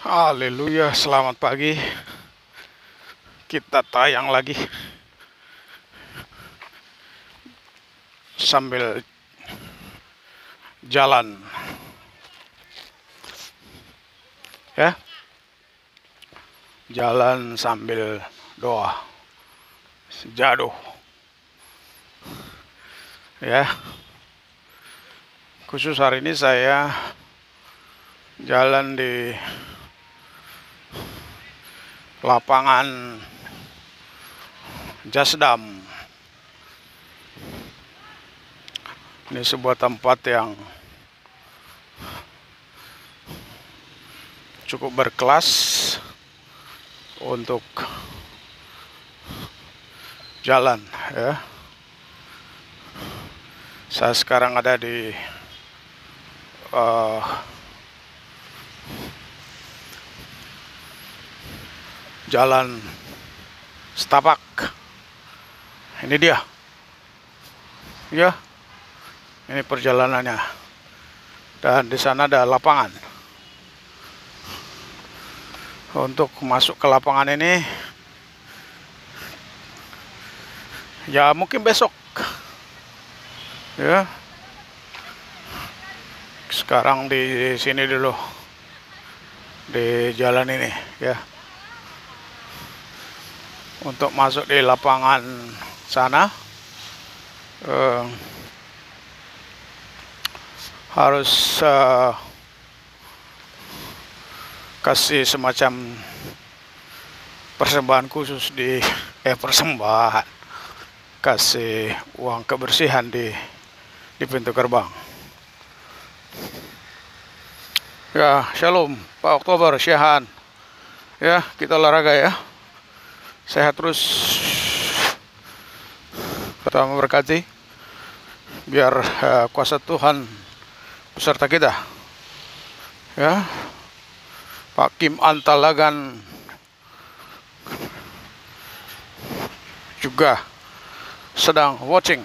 Haleluya, selamat pagi. Kita tayang lagi sambil jalan ya. Jalan sambil doa. Sejaduh ya. Khusus hari ini saya jalan di lapangan Jasdam. Ini sebuah tempat yang cukup berkelas untuk jalan ya. Saya sekarang ada di Jalan Setapak. Ini dia. Ya. Ini perjalanannya. Dan di sana ada lapangan. Untuk masuk ke lapangan ini ya mungkin besok. Ya. Sekarang di sini dulu. Di jalan ini ya. Untuk masuk di lapangan sana harus kasih semacam persembahan khusus persembahan, kasih uang kebersihan di pintu gerbang. Ya, shalom Pak Oktober, Syahan. Ya, kita olahraga ya. Sehat terus. Tuhan memberkati. Biar kuasa Tuhan beserta kita. Ya. Pak Kim Antalagan juga sedang watching.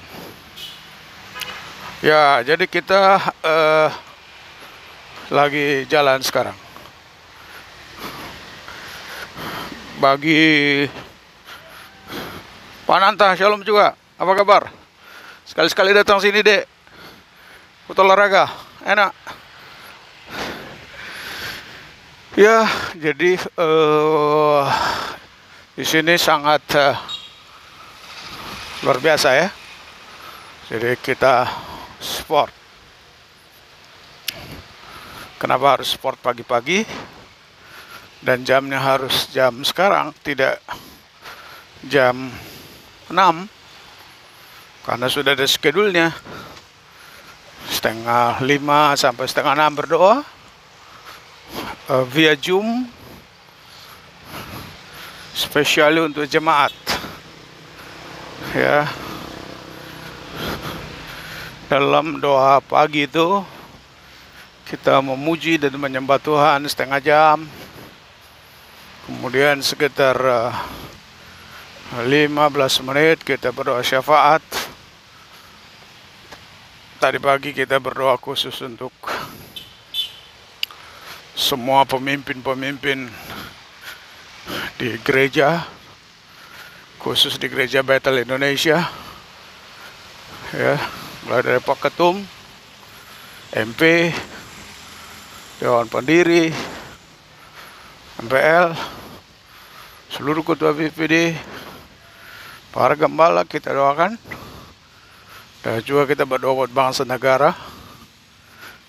Ya, jadi kita lagi jalan sekarang. Bagi Pak Nanta, shalom juga. Apa kabar? Sekali-sekali datang sini, Dek. Foto olahraga, enak. Ya, jadi di sini sangat luar biasa ya. Jadi kita sport. Kenapa harus sport pagi-pagi? Dan jamnya harus jam sekarang, tidak jam 6, karena sudah ada schedule-nya. 5:30 sampai 5:30 berdoa via Zoom, spesial untuk jemaat ya. Dalam doa pagi itu kita memuji dan menyembah Tuhan setengah jam, kemudian sekitar 15 menit kita berdoa syafaat. Tadi pagi kita berdoa khusus untuk semua pemimpin-pemimpin di gereja, khusus di gereja Bethel Indonesia ya, mulai dari Pak Ketum, MP, Dewan Pendiri, MPL, seluruh ketua BPD, para gembala kita doakan. Dan juga kita berdoa buat bangsa negara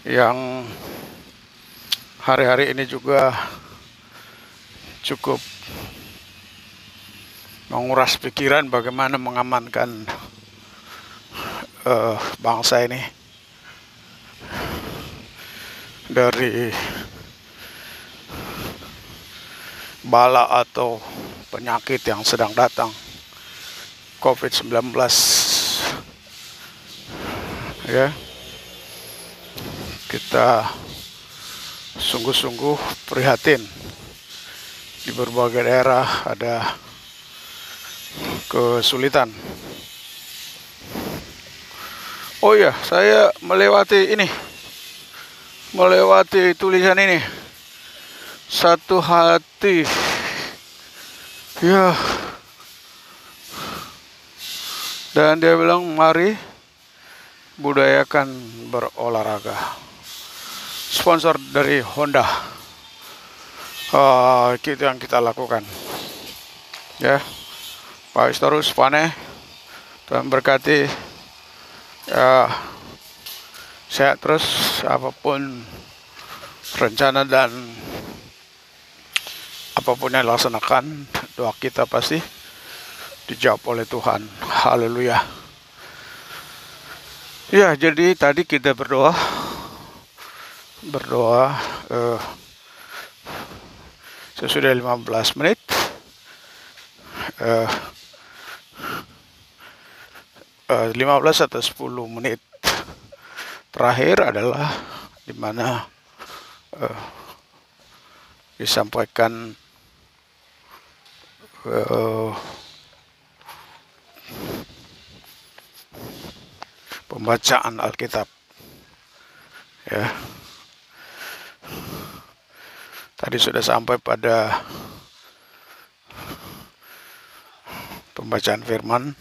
yang hari-hari ini juga cukup menguras pikiran bagaimana mengamankan bangsa ini dari bala atau penyakit yang sedang datang, COVID-19 ya. Kita sungguh-sungguh prihatin. Di berbagai daerah ada kesulitan. Oh ya, saya melewati tulisan ini. satu hati. Ya, dan dia bilang mari budayakan berolahraga. Sponsor dari Honda. Itu yang kita lakukan. Ya, Pak Istorus Pane, Tuhan berkati. Ya, sehat terus apapun rencana dan apapun yang dilaksanakan, doa kita pasti dijawab oleh Tuhan. Haleluya. Ya, jadi tadi kita berdoa sesudah 15 menit. 15 atau 10 menit terakhir adalah di mana disampaikan pembacaan Alkitab. Ya. Tadi sudah sampai pada pembacaan firman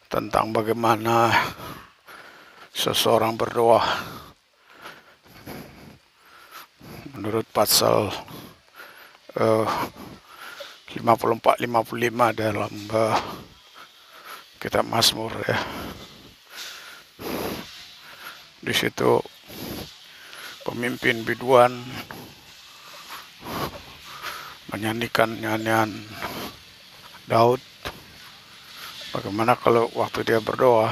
tentang bagaimana seseorang berdoa menurut pasal 54-55 dalam kitab Mazmur, ya. Di situ pemimpin biduan menyanyikan nyanyian Daud. Bagaimana kalau waktu dia berdoa,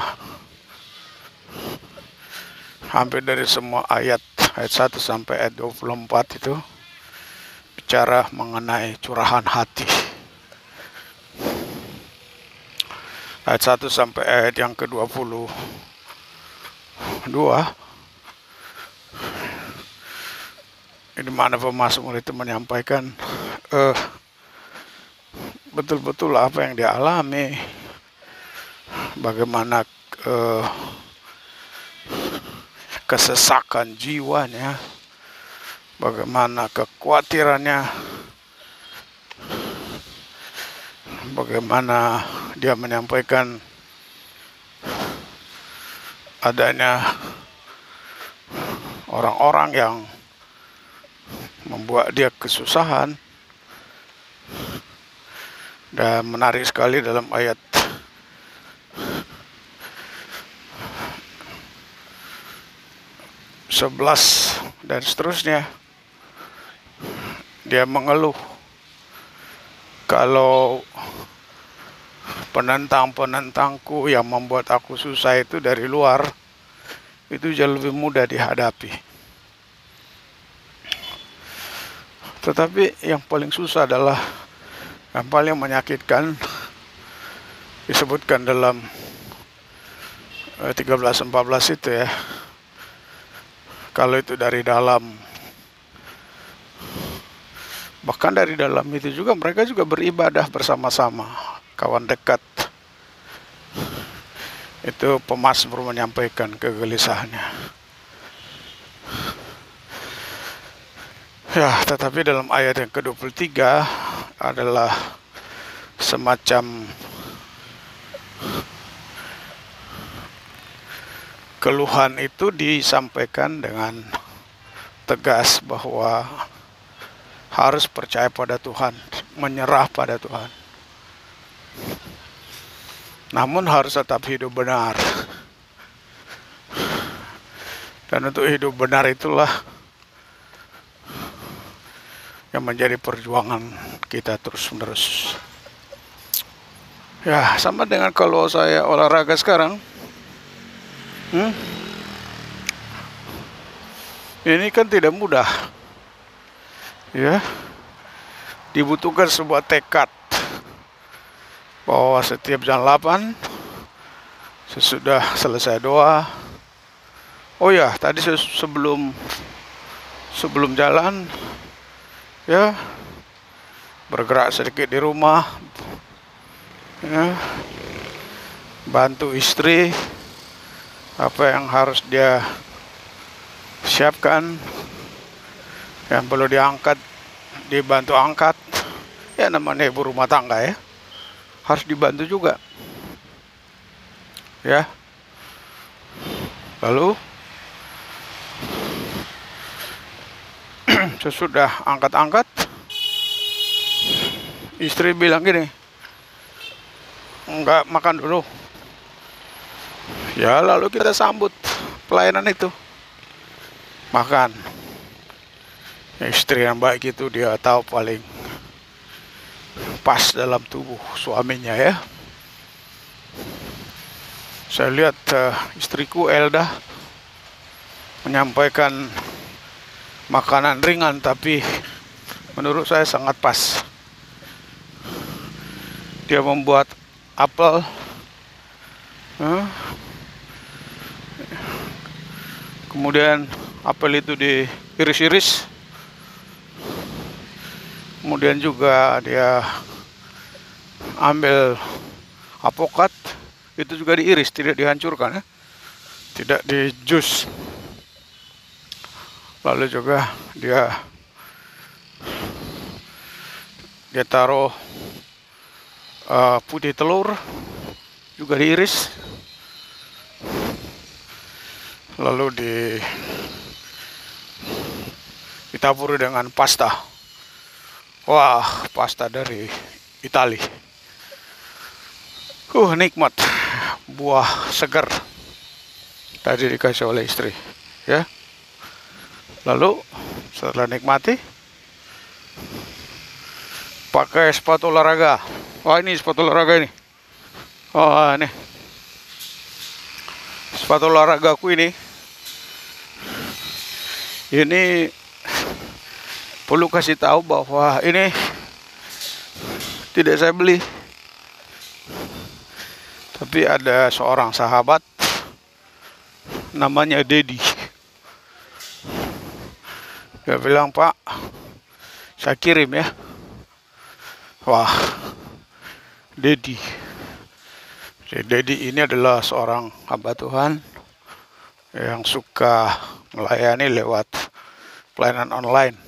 hampir dari semua ayat 1 sampai ayat 24 itu bicara mengenai curahan hati. Ayat 1 sampai ayat yang ke-22 di mana pemazmur itu menyampaikan betul-betul apa yang dia alami, bagaimana kesesakan jiwanya, bagaimana kekhawatirannya, bagaimana dia menyampaikan adanya orang-orang yang membuat dia kesusahan. Dan menarik sekali dalam ayat 11 dan seterusnya, dia mengeluh kalau penentang-penentangku yang membuat aku susah itu dari luar, itu jauh lebih mudah dihadapi. Tetapi yang paling susah adalah, yang paling menyakitkan, disebutkan dalam 13-14 itu, ya. Kalau itu dari dalam, bahkan dari dalam itu juga mereka juga beribadah bersama-sama, kawan dekat. Itu pemazmur menyampaikan kegelisahannya. Ya, tetapi dalam ayat yang ke-23 adalah semacam keluhan itu disampaikan dengan tegas bahwa harus percaya pada Tuhan, menyerah pada Tuhan. Namun harus tetap hidup benar. Dan untuk hidup benar itulah yang menjadi perjuangan kita terus-menerus. Ya, sama dengan kalau saya olahraga sekarang. Ini kan tidak mudah. Ya. Dibutuhkan sebuah tekad bahwa setiap jam 8 sesudah selesai doa. Oh ya, tadi sebelum jalan, ya, bergerak sedikit di rumah, ya, bantu istri apa yang harus dia siapkan, yang perlu diangkat, dibantu angkat. Ya namanya ibu rumah tangga ya, harus dibantu juga ya. Lalu sesudah angkat-angkat, istri bilang gini, enggak makan dulu ya. Lalu kita sambut pelayanan itu, makan. Istri yang baik itu dia tahu paling pas dalam tubuh suaminya ya. Saya lihat istriku Elda menyampaikan makanan ringan tapi menurut saya sangat pas. Dia membuat apel, kemudian apel itu diiris-iris, kemudian juga dia ambil apokat, itu juga diiris, tidak dihancurkan ya, tidak di jus. Lalu juga dia taruh putih telur juga diiris, lalu ditaburi dengan pasta. Wah, pasta dari Itali. Nikmat, buah segar tadi dikasih oleh istri ya. Lalu setelah nikmati, pakai sepatu olahraga. Wah, ini sepatu olahraga ini. Oh, ini sepatu olahragaku ini perlu kasih tahu bahwa ini tidak saya beli, tapi ada seorang sahabat namanya Dedi. Dia bilang, "Pak, saya kirim ya." Wah, Dedi ini adalah seorang hamba Tuhan yang suka melayani lewat pelayanan online.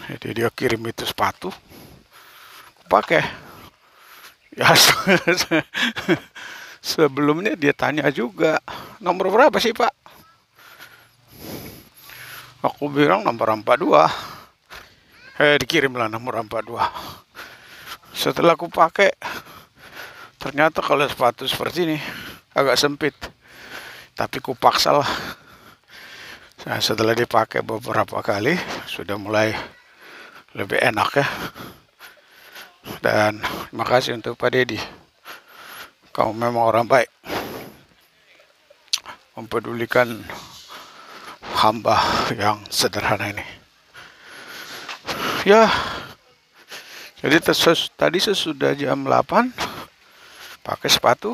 Jadi dia kirim itu sepatu, pakai. Ya, sebelumnya dia tanya juga, nomor berapa sih Pak? Aku bilang nomor 42. Dikirimlah nomor 42. Setelah aku pakai, ternyata kalau sepatu seperti ini agak sempit, tapi ku paksa lah. Nah, setelah dipakai beberapa kali, sudah mulai lebih enak ya. Dan terima kasih untuk Pak Dedi, kamu memang orang baik, mempedulikan hamba yang sederhana ini ya. Jadi tadi sesudah jam 8 pakai sepatu,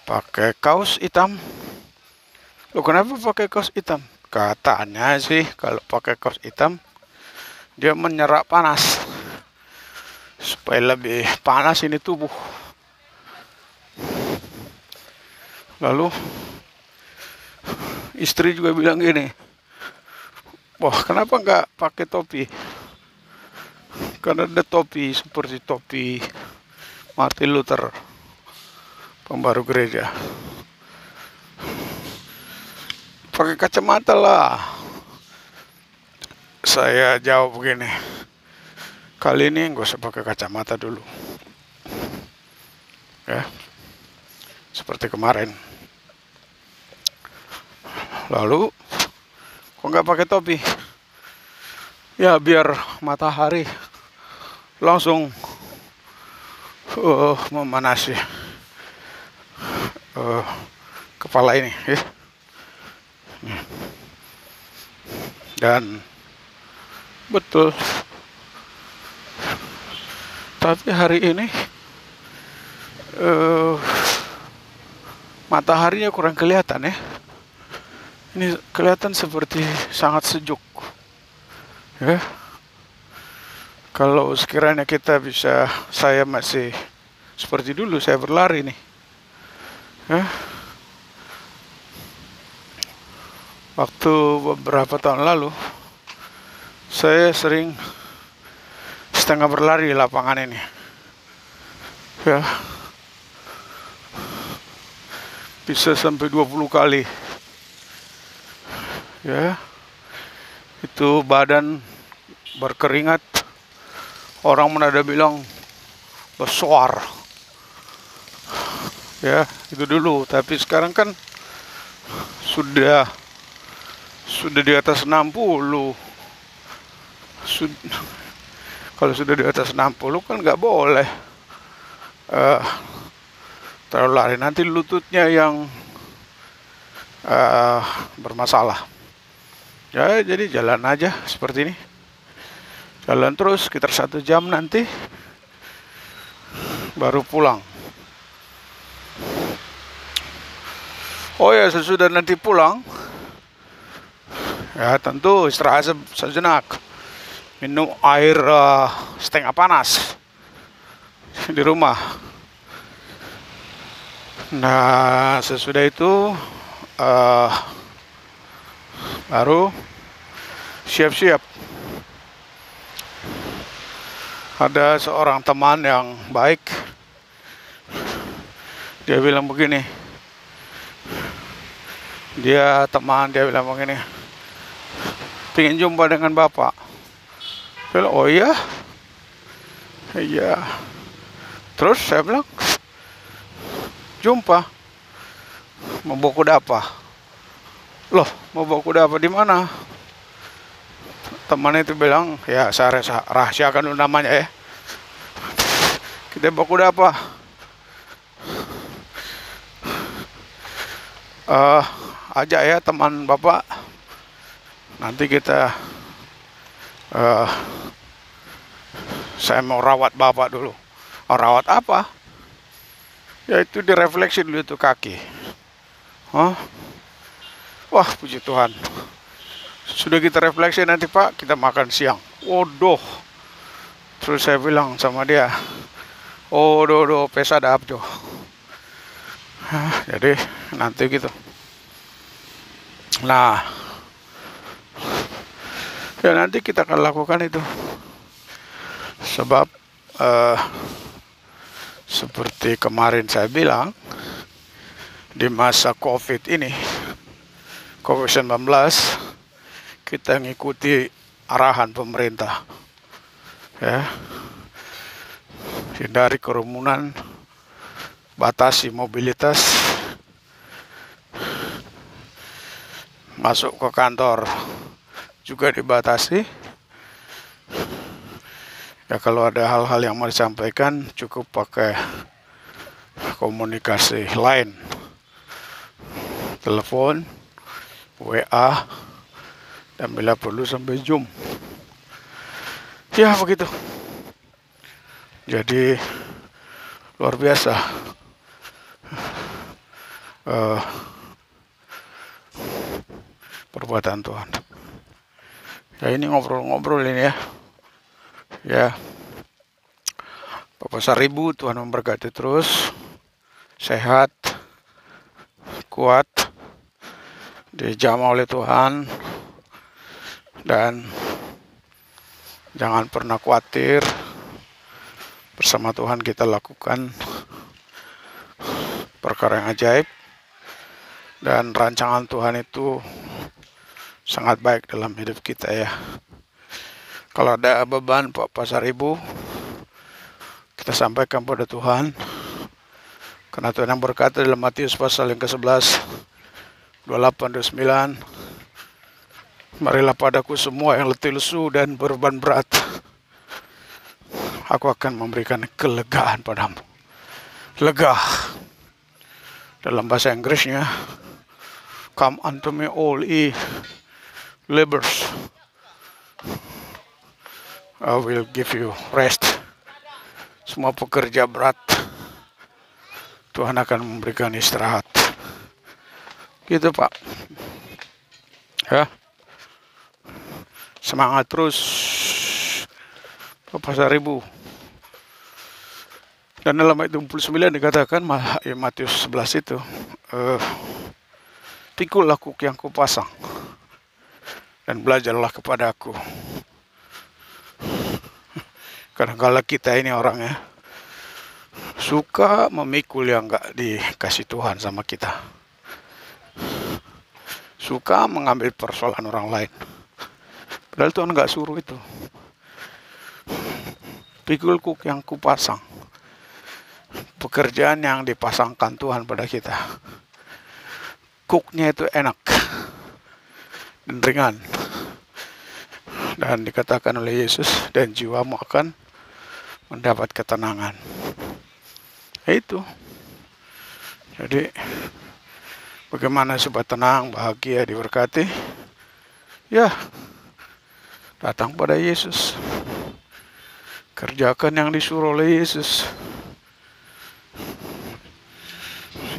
pakai kaos hitam. Loh, kenapa pakai kaos hitam? Katanya sih kalau pakai kaos hitam dia menyerap panas, supaya lebih panas ini tubuh. Lalu istri juga bilang gini, wah kenapa nggak pakai topi? Karena ada topi seperti topi Martin Luther, pembaru gereja. Pakai kacamata lah. Saya jawab begini, kali ini nggak usah pakai kacamata dulu ya, seperti kemarin. Lalu kok nggak pakai topi? Ya biar matahari langsung memanasi kepala ini ya. Dan betul, tapi hari ini mataharinya kurang kelihatan ya. Ini kelihatan seperti sangat sejuk ya. Kalau sekiranya kita bisa, saya masih seperti dulu, saya berlari nih ya. Waktu beberapa tahun lalu, saya sering setengah berlari di lapangan ini. Ya, bisa sampai 20 kali. Ya, itu badan berkeringat. Orang mana ada bilang besar. Ya, itu dulu. Tapi sekarang kan sudah di atas 60. Kalau sudah di atas 60 kan nggak boleh terlalu lari. Nanti lututnya yang bermasalah. Ya, jadi jalan aja seperti ini. Jalan terus sekitar 1 jam, nanti baru pulang. Oh ya, sesudah nanti pulang, ya tentu istirahat sejenak, minum air setengah panas di rumah. Nah, sesudah itu baru siap-siap. Ada seorang teman yang baik, dia bilang begini, dia bilang begini, pengen jumpa dengan Bapak. Saya bilang, oh iya? Iya. Terus saya bilang, jumpa. Mau bawa kuda apa? Loh, mau bawa kuda apa di mana? Teman itu bilang, ya saya rahasiakan dulu namanya ya. Kita bawa kuda apa? Ajak ya teman Bapak. Nanti kita saya mau rawat Bapak dulu. Oh, rawat apa? Ya itu direfleksi dulu itu kaki. Huh? Wah, puji Tuhan. Sudah kita refleksi, nanti Pak kita makan siang. Waduh. Terus saya bilang sama dia, oh do pesa dap jo. Jadi nanti gitu. Nah, ya nanti kita akan lakukan itu. Sebab seperti kemarin saya bilang, di masa COVID ini, COVID-19, kita ngikuti arahan pemerintah. Ya. Hindari kerumunan, batasi mobilitas, masuk ke kantor juga dibatasi. Ya, kalau ada hal-hal yang mau disampaikan, cukup pakai komunikasi lain, telepon, WA, dan bila perlu sampai Zoom. Ya begitu. Jadi luar biasa. Perbuatan Tuhan. Ya ini ngobrol-ngobrol ini ya. Ya. Bapak Saribu, Tuhan memberkati terus. Sehat, kuat, dijamah oleh Tuhan, dan jangan pernah khawatir. Bersama Tuhan kita lakukan perkara yang ajaib, dan rancangan Tuhan itu sangat baik dalam hidup kita ya. Kalau ada beban Pak Pasaribu, kita sampaikan pada Tuhan. Karena Tuhan yang berkata dalam Matius pasal yang ke-11, 28-29, marilah padaku semua yang letih lesu dan beban berat, aku akan memberikan kelegaan padamu. Lega. Dalam bahasa Inggrisnya, come unto me all ye laborers, I will give you rest. Semua pekerja berat, Tuhan akan memberikan istirahat. Gitu Pak. Ya. Semangat terus Bapak Saribu. Dan dalam ayat 29 dikatakan, Matius 11 itu, pikul aku yang kupasang. dan belajarlah kepadaku. Kadang-kala kita ini orangnya suka memikul yang gak dikasih Tuhan sama kita, suka mengambil persoalan orang lain, padahal Tuhan gak suruh itu. Pikul kuk yang kupasang, pekerjaan yang dipasangkan Tuhan pada kita, kuknya itu enak dan ringan, dan dikatakan oleh Yesus, dan jiwamu akan mendapat ketenangan. Itu. Jadi bagaimana supaya tenang, bahagia, diberkati? Ya, datang pada Yesus. Kerjakan yang disuruh oleh Yesus.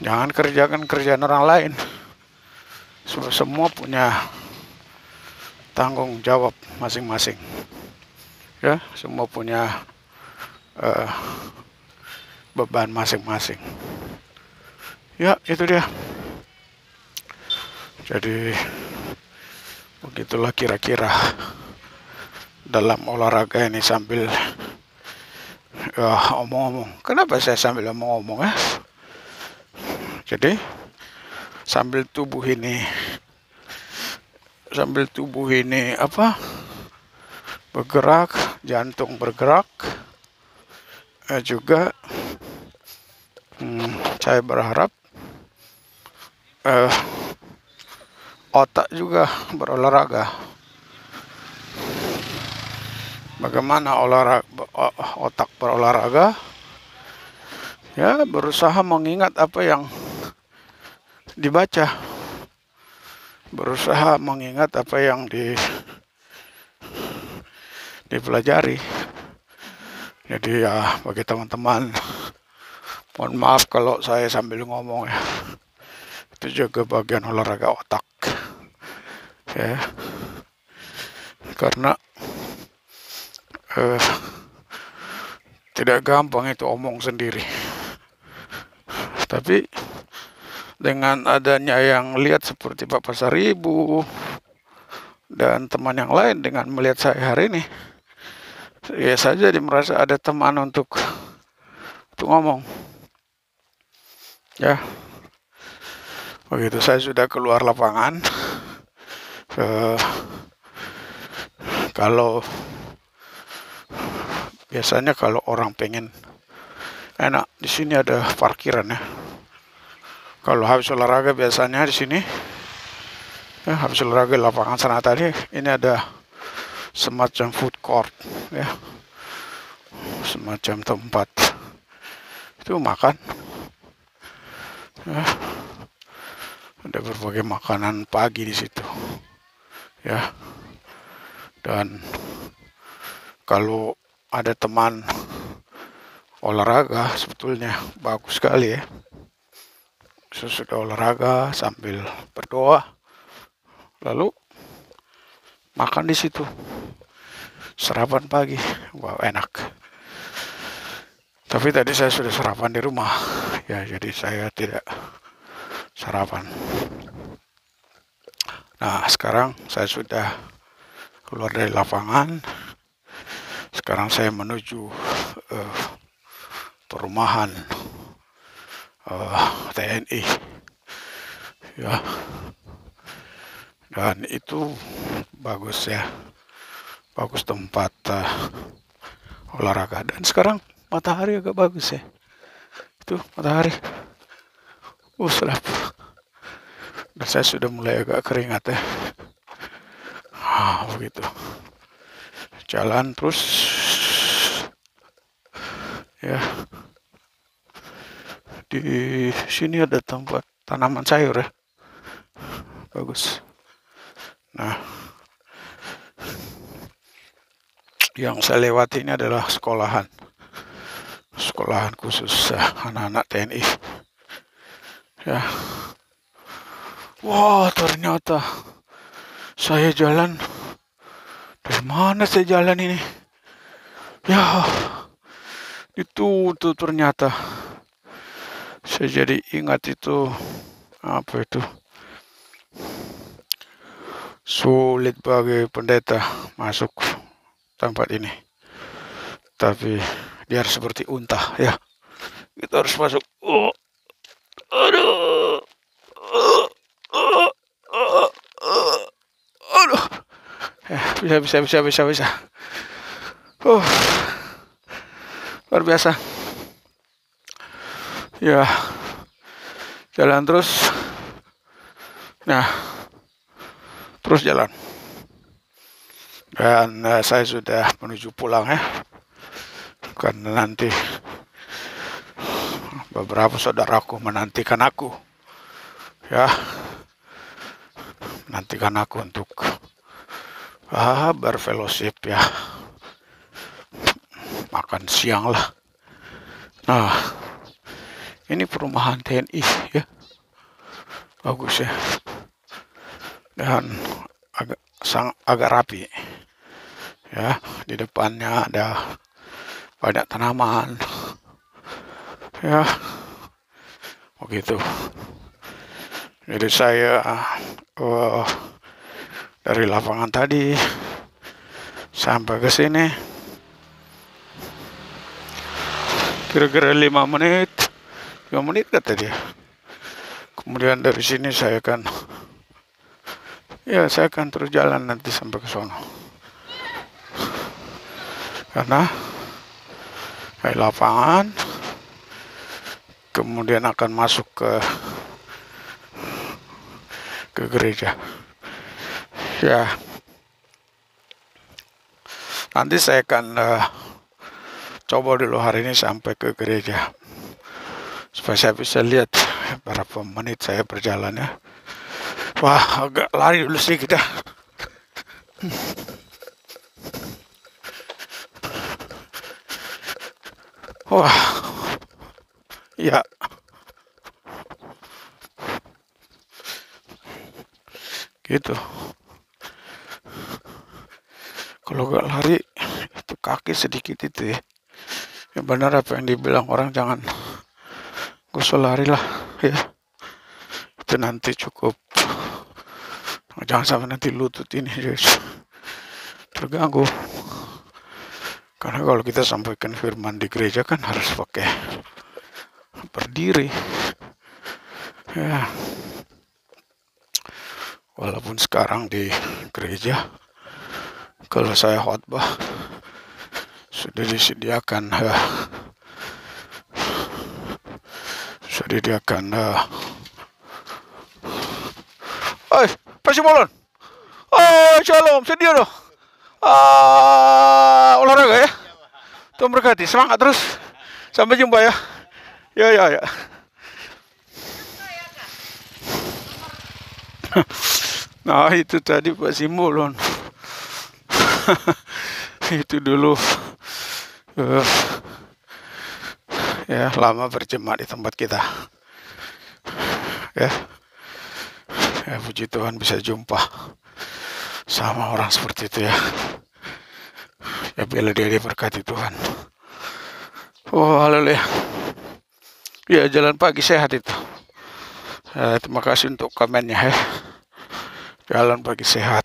Jangan kerjakan kerjaan orang lain. Semua punya tanggung jawab masing-masing. Ya, semua punya beban masing-masing. Ya, itu dia. Jadi begitulah kira-kira dalam olahraga ini sambil omong-omong. Kenapa saya sambil omong-omong ya? Jadi sambil tubuh ini bergerak, jantung bergerak, juga saya berharap otak juga berolahraga. Bagaimana otak berolahraga? Ya, berusaha mengingat apa yang dibaca, berusaha mengingat apa yang dipelajari. Jadi ya, bagi teman-teman, mohon maaf kalau saya sambil ngomong ya. Itu juga bagian olahraga otak. Ya. Karena tidak gampang itu omong sendiri. Tapi dengan adanya yang lihat seperti Pak Pasaribu dan teman yang lain, dengan melihat saya hari ini, ya saja dia merasa ada teman untuk ngomong. Ya, begitu saya sudah keluar lapangan. Kalau biasanya kalau orang pengen enak, di sini ada parkiran ya. Kalau habis olahraga biasanya di sini, ya, habis olahraga lapangan sana tadi, ini ada semacam food court, ya, semacam tempat itu makan. Ya, ada berbagai makanan pagi di situ, ya. Dan kalau ada teman olahraga, sebetulnya bagus sekali ya. Sesudah olahraga sambil berdoa, lalu makan di situ, sarapan pagi, wow enak. Tapi tadi saya sudah sarapan di rumah, ya, jadi saya tidak sarapan. Nah, sekarang saya sudah keluar dari lapangan. Sekarang saya menuju perumahan TNI, ya, dan itu bagus ya, bagus tempat olahraga. Dan sekarang matahari agak bagus ya, itu matahari, sedap. Dan saya sudah mulai agak keringat ya, begitu. Jalan terus, ya. Di sini ada tempat tanaman sayur ya, bagus. Nah, yang saya lewati ini adalah sekolahan khusus anak-anak TNI. Ya, wah, ternyata saya jalan, dari mana saya jalan ini? Ya, itu ternyata. Saya jadi ingat itu, apa itu, Sulit bagi pendeta masuk tempat ini. Tapi dia harus seperti unta ya. Kita harus masuk. Oh, aduh. Aduh. Bisa. Luar biasa. Ya. Jalan terus. Nah. Terus jalan. Dan saya sudah menuju pulang ya. Karena nanti beberapa saudaraku menantikan aku. Ya. Menantikan aku untuk berfellowship ya. Makan siang lah. Nah. Ini perumahan TNI ya. Bagus ya. Dan agak rapi ya, di depannya ada banyak tanaman ya, begitu. Jadi saya dari lapangan tadi sampai ke sini kira-kira 5 menit kata dia. Kemudian dari sini saya akan terus jalan nanti sampai ke sono. Karena dari lapangan kemudian akan masuk ke gereja. Ya. Nanti saya akan coba dulu hari ini sampai ke gereja. Supaya saya bisa lihat berapa menit saya berjalan ya. Wah, agak lari dulu sedikit ya. Wah, ya. Gitu. Kalau gak lari, itu kaki sedikit itu ya. Ya benar apa yang dibilang orang, jangan gak usah lari lah ya. Itu nanti cukup. Jangan sampai nanti lutut ini terganggu. Karena kalau kita sampaikan firman di gereja kan harus pakai berdiri. Ya. Walaupun sekarang di gereja kalau saya khotbah sudah disediakan Pastor Bolon. Shalom, sedia loh. Olahraga ya. Tuhan berkati, semangat terus. Sampai jumpa ya. Ya. Nah, itu tadi Pak Simbolon. Itu dulu ya, lama berjemaat di tempat kita. Ya, puji Tuhan bisa jumpa sama orang seperti itu ya. Ya, bila dia diberkati Tuhan. Oh, haleluya. Ya, jalan pagi sehat itu. Terima kasih untuk komennya ya. Jalan pagi sehat.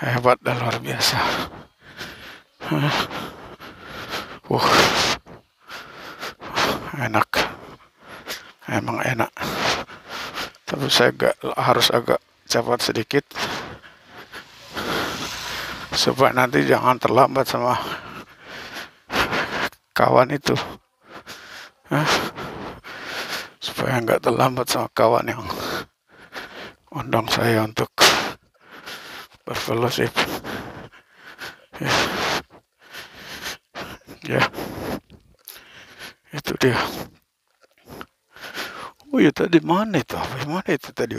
Hebat dan luar biasa. Enak. Emang enak. Tapi saya harus agak cepat sedikit supaya nanti jangan terlambat sama kawan itu. Supaya nggak terlambat sama kawan yang undang saya untuk berfellowship. Ya. Itu dia. Oh ya, tadi mana itu tadi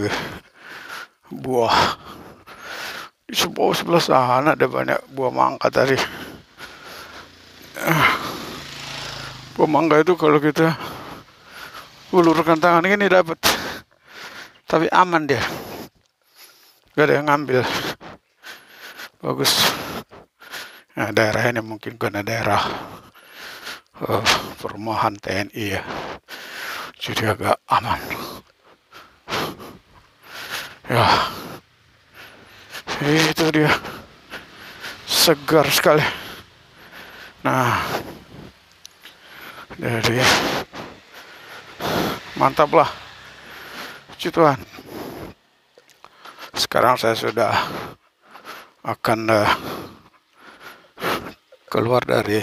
buah. Di sebelah sana ada banyak buah mangga tadi. Buah mangga itu kalau kita ulurkan tangan ini dapat. Tapi aman dia. Gak ada yang ngambil. Bagus. Nah, daerah ini mungkin karena daerah perumahan TNI ya. Jadi agak aman. Ya, itu dia, segar sekali. Nah, jadi mantap lah, puji Tuhan. Sekarang saya sudah akan keluar dari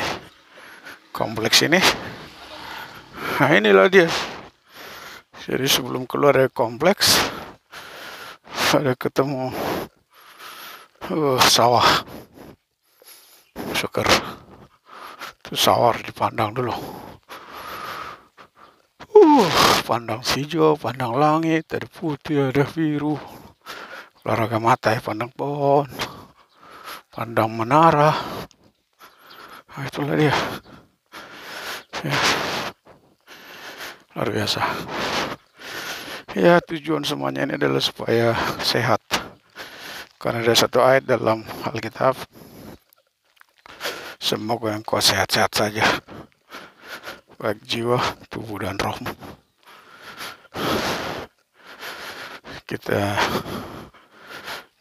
kompleks ini. Nah, inilah dia. Jadi sebelum keluar dari kompleks ada ketemu sawah, seger. Itu sawah dipandang dulu. Pandang hijau, pandang langit, ada putih, ada biru. Olahraga mata ya, pandang pohon, pandang menara. Nah, itulah dia. Ya. Luar biasa. Ya, tujuan semuanya ini adalah supaya sehat. Karena ada satu ayat dalam Alkitab, semoga engkau sehat-sehat saja, baik jiwa, tubuh, dan rohmu. Kita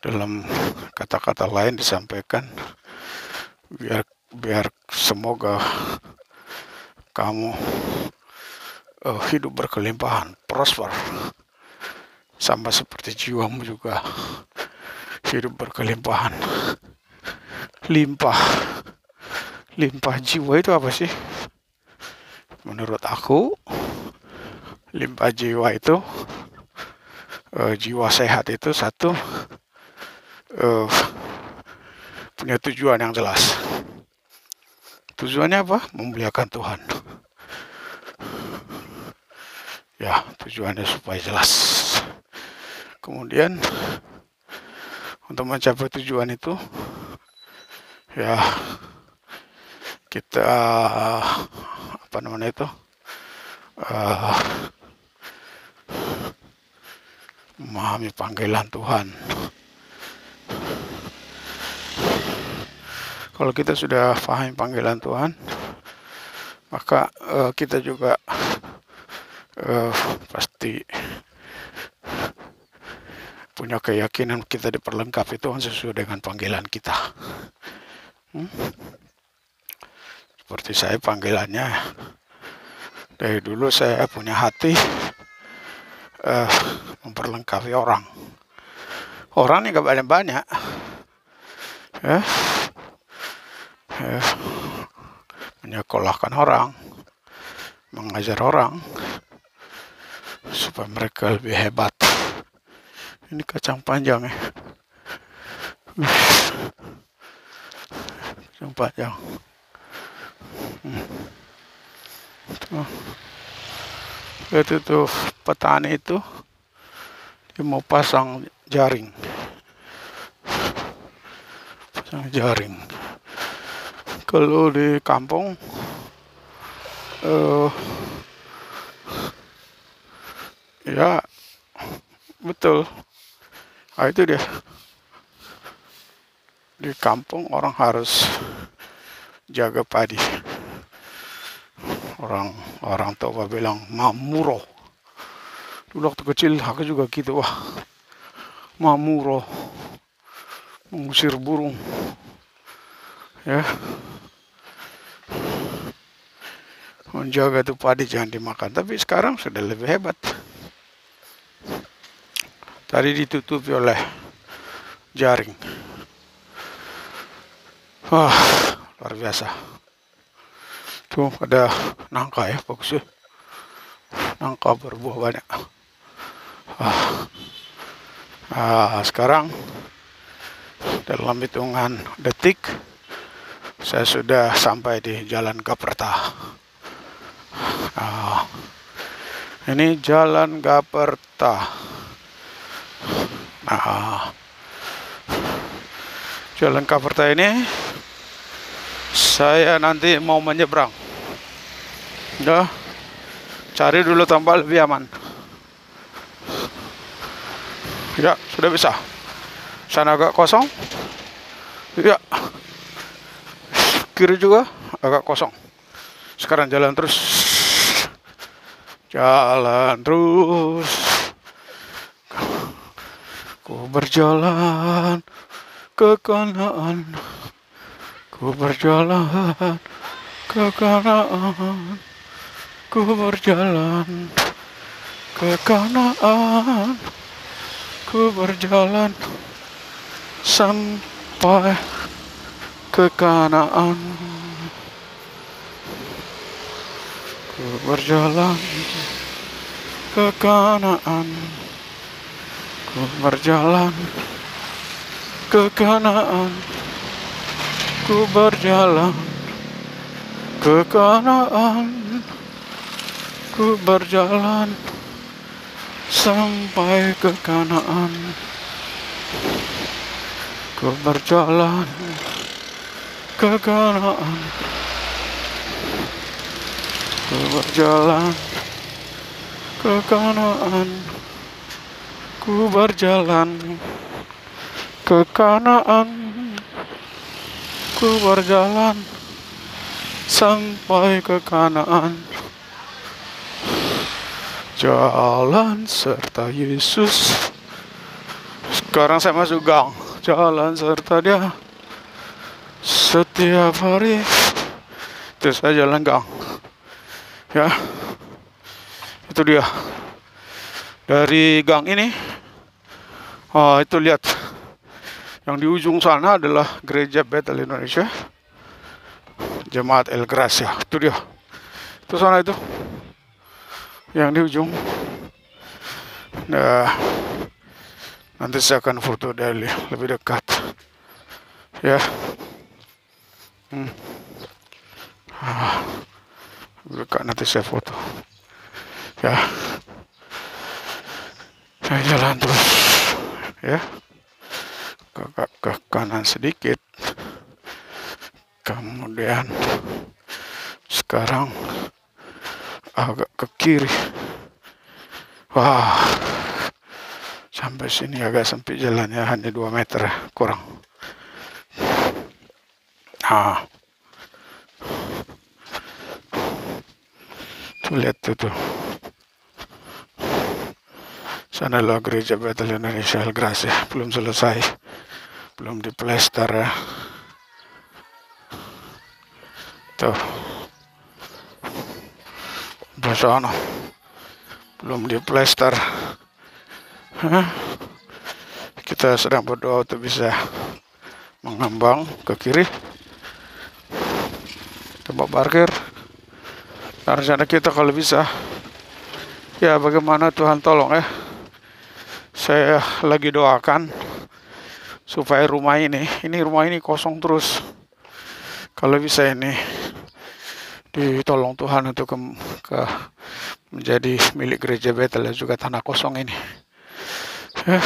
dalam kata-kata lain disampaikan, biar semoga kamu hidup berkelimpahan, prosper, sama seperti jiwamu juga hidup berkelimpahan, limpah. Limpah jiwa itu apa sih? Menurut aku, limpah jiwa itu, jiwa sehat itu satu, punya tujuan yang jelas. Tujuannya apa? Memuliakan Tuhan. Ya, tujuannya supaya jelas. Kemudian untuk mencapai tujuan itu, ya kita memahami panggilan Tuhan. Kalau kita sudah paham panggilan Tuhan, maka kita juga pasti punya keyakinan kita diperlengkapi Tuhan sesuai dengan panggilan kita. Seperti saya, panggilannya dari dulu saya punya hati memperlengkapi orang. Orang ini gak banyak-banyak, menyekolahkan orang, mengajar orang supaya mereka lebih hebat. Ini kacang panjang ya, kacang panjang. Itu tuh petani itu dia mau pasang jaring, Kalau di kampung ya betul. Nah, itu dia. Di kampung orang harus jaga padi. Orang tua bilang mamuro. Dulu waktu kecil aku juga gitu, wah, mamuro, mengusir burung, ya, menjaga tuh padi jangan dimakan. Tapi sekarang sudah lebih hebat. Tadi ditutupi oleh jaring. Wah, luar biasa. Tuh ada nangka ya, bagus ya. Nangka berbuah banyak. Sekarang dalam hitungan detik saya sudah sampai di Jalan Gaperta. Ini Jalan Gaperta. Jalan Gaperta ini saya nanti mau menyeberang. Udah, cari dulu tempat lebih aman. Ya, sudah bisa. Sana agak kosong. Ya, kiri juga agak kosong. Sekarang jalan terus. berjalan ke Kanaan, ku berjalan ke Kanaan, ku berjalan ke Kanaan, ku berjalan sampai ke Kanaan, ku berjalan ke Kanaan, ku berjalan ke Kanaan, ku berjalan ke Kanaan, ku berjalan sampai ke Kanaan, ku berjalan ke Kanaan, ku berjalan ke Kanaan, ku berjalan ke Kanaan, ku berjalan sampai ke Kanaan. Jalan serta Yesus. Sekarang saya masuk gang. Jalan serta Dia setiap hari. Itu saya jalan gang. Ya, itu dia. Dari gang ini, itu lihat. Yang di ujung sana adalah Gereja Bethel Indonesia, Jemaat El Gracia. Itu dia. Itu sana itu. Yang di ujung. Nah, nanti saya akan foto dari lebih dekat. Ya. Dekat nanti saya foto. Ya. Saya jalan terus. Ya. Ke kanan sedikit. Kemudian sekarang agak ke kiri. Wah, sampai sini agak sempit jalannya, hanya 2 meter kurang. Tuh lihat tuh. Sana lah Gereja Bethel Indonesia El Gracia, belum selesai, belum diplester ya. Tuh, di sana belum diplester. Kita sedang berdoa untuk bisa mengembang ke kiri, tempat parkir. Dan rencana kita kalau bisa, ya bagaimana Tuhan tolong ya. Saya lagi doakan supaya rumah ini kosong terus. Kalau bisa ini ditolong Tuhan untuk ke menjadi milik Gereja Bethel dan juga tanah kosong ini. Ya,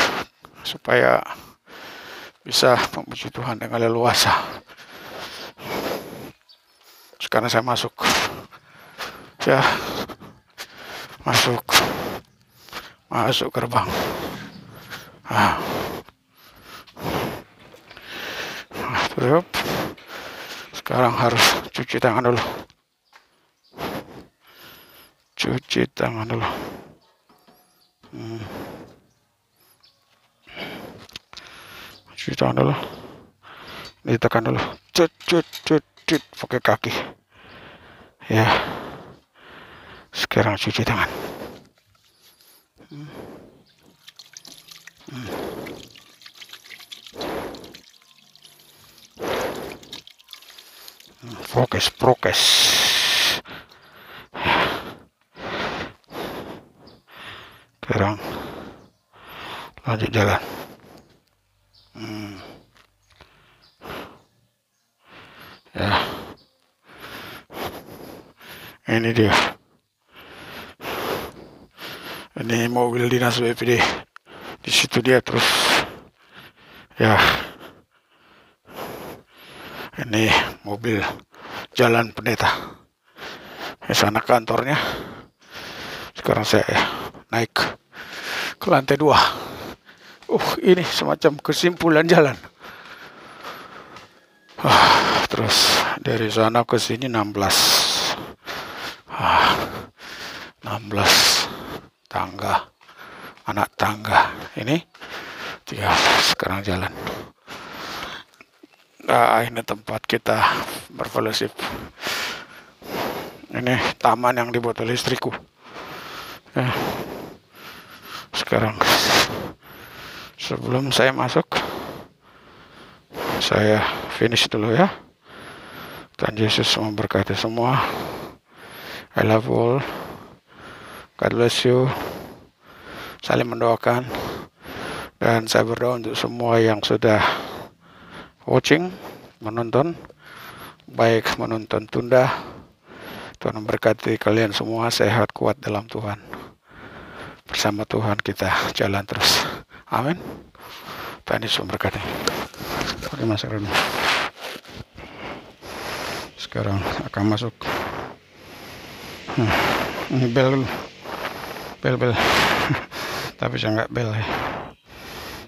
supaya bisa memuji Tuhan dengan leluasa. Sekarang saya masuk. Ya, masuk gerbang. Terus sekarang harus cuci tangan dulu. Cuci tangan dulu. Cuci tangan dulu. Ditekan dulu. Cut pakai kaki. Ya. Sekarang cuci tangan. Prokes. Sekarang lanjut jalan. Ya. Ini dia. Ini mobil dinas BPD. Di situ dia terus. Ya. Ini mobil Jalan Pendeta. Di sana kantornya. Sekarang saya naik ke lantai 2. Ini semacam kesimpulan jalan. Terus dari sana ke sini 16 tangga, anak tangga. Ini Ya, sekarang jalan. Nah, ini tempat kita berfellowship. Ini taman yang dibuat oleh istriku. Ya. Sekarang sebelum saya masuk, saya finish dulu ya. Tuhan Yesus memberkati semua. I love all. God bless you. Saling mendoakan. Dan saya berdoa untuk semua yang sudah watching, menonton, baik menonton tunda. Tuhan memberkati kalian semua, sehat, kuat dalam Tuhan. Bersama Tuhan kita jalan terus. Amin. Tuhan Yesus memberkati. Terima kasih. Sekarang akan masuk. Ini bel. Tapi saya nggak bel ya.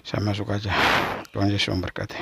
Saya masuk aja. Tuhan Yesus memberkati.